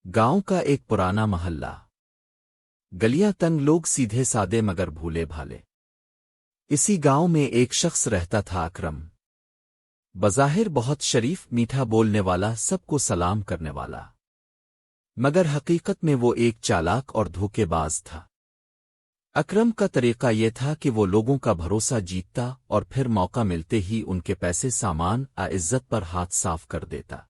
गांव का एक पुराना महल्ला। गलियां तंग, लोग सीधे सादे मगर भूले भाले। इसी गांव में एक शख्स रहता था, अकरम। बज़ाहिर बहुत शरीफ, मीठा बोलने वाला, सबको सलाम करने वाला, मगर हकीकत में वो एक चालाक और धोखेबाज था। अकरम का तरीका ये था कि वो लोगों का भरोसा जीतता और फिर मौका मिलते ही उनके पैसे, सामान इज्जत पर हाथ साफ कर देता।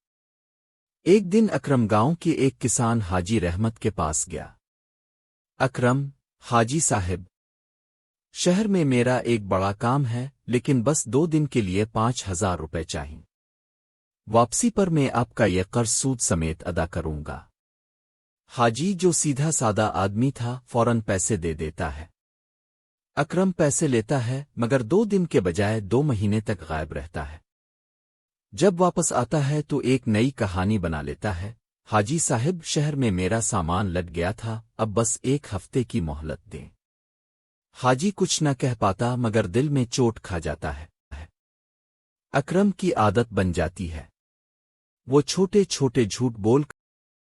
एक दिन अकरम गांव के एक किसान हाजी रहमत के पास गया। अकरम, हाजी साहिब, शहर में मेरा एक बड़ा काम है, लेकिन बस 2 दिन के लिए 5,000 रुपए चाहिए। वापसी पर मैं आपका ये कर्ज सूद समेत अदा करूंगा। हाजी, जो सीधा सादा आदमी था, फौरन पैसे दे देता है। अकरम पैसे लेता है, मगर 2 दिन के बजाय 2 महीने तक गायब रहता है। जब वापस आता है तो एक नई कहानी बना लेता है। हाजी साहिब, शहर में मेरा सामान लट गया था, अब बस 1 हफ्ते की मोहलत दें। हाजी कुछ न कह पाता, मगर दिल में चोट खा जाता है। अकरम की आदत बन जाती है। वो छोटे छोटे झूठ बोल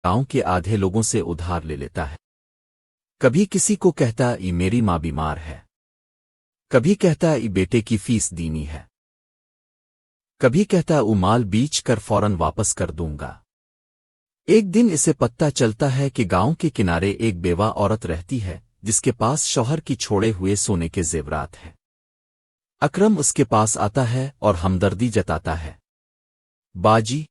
गांव के आधे लोगों से उधार ले लेता है। कभी किसी को कहता, ई मेरी माँ बीमार है। कभी कहता, ई बेटे की फीस दीनी है। कभी कहता, माल बीच कर फौरन वापस कर दूंगा। एक दिन इसे पता चलता है कि गांव के किनारे एक बेवा औरत रहती है, जिसके पास शौहर की छोड़े हुए सोने के जेवरात हैं। अकरम उसके पास आता है और हमदर्दी जताता है। बाजी,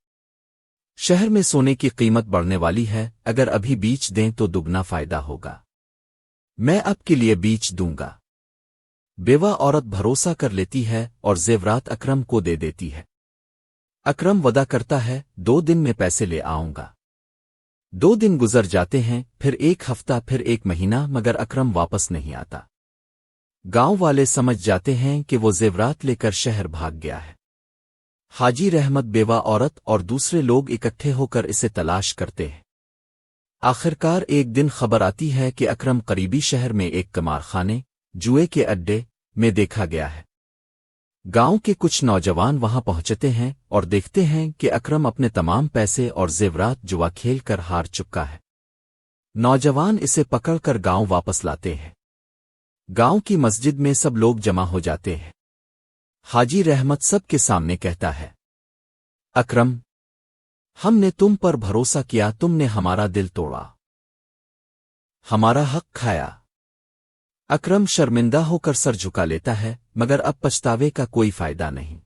शहर में सोने की कीमत बढ़ने वाली है, अगर अभी बीच दें तो दुगना फायदा होगा। मैं आपके लिए बीच दूंगा। बेवा औरत भरोसा कर लेती है और जेवरात अकरम को दे देती है। अकरम वदा करता है, 2 दिन में पैसे ले आऊंगा। 2 दिन गुजर जाते हैं, फिर 1 हफ्ता, फिर 1 महीना, मगर अकरम वापस नहीं आता। गांव वाले समझ जाते हैं कि वो जेवरात लेकर शहर भाग गया है। हाजी रहमत, बेवा औरत और दूसरे लोग इकट्ठे होकर इसे तलाश करते हैं। आखिरकार एक दिन खबर आती है कि अकरम करीबी शहर में एक कमारखाने, जुए के अड्डे में देखा गया है। गांव के कुछ नौजवान वहां पहुंचते हैं और देखते हैं कि अकरम अपने तमाम पैसे और जेवरात जुआ खेल कर हार चुका है। नौजवान इसे पकड़कर गांव वापस लाते हैं। गांव की मस्जिद में सब लोग जमा हो जाते हैं। हाजी रहमत सब के सामने कहता है, अकरम, हमने तुम पर भरोसा किया, तुमने हमारा दिल तोड़ा, हमारा हक खाया। अकरम शर्मिंदा होकर सर झुका लेता है, मगर अब पछतावे का कोई फायदा नहीं।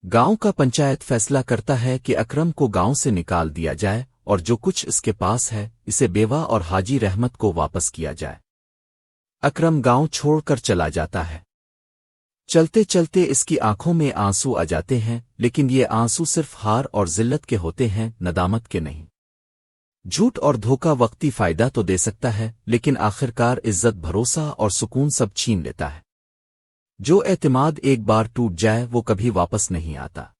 गांव का पंचायत फैसला करता है कि अकरम को गांव से निकाल दिया जाए और जो कुछ इसके पास है, इसे बेवा और हाजी रहमत को वापस किया जाए। अकरम गांव छोड़कर चला जाता है। चलते चलते इसकी आंखों में आंसू आ जाते हैं, लेकिन ये आंसू सिर्फ हार और जिल्लत के होते हैं, नदामत के नहीं। झूठ और धोखा वक्ती फायदा तो दे सकता है, लेकिन आखिरकार इज्जत, भरोसा और सुकून सब छीन लेता है। जो एतमाद एक बार टूट जाए वो कभी वापस नहीं आता।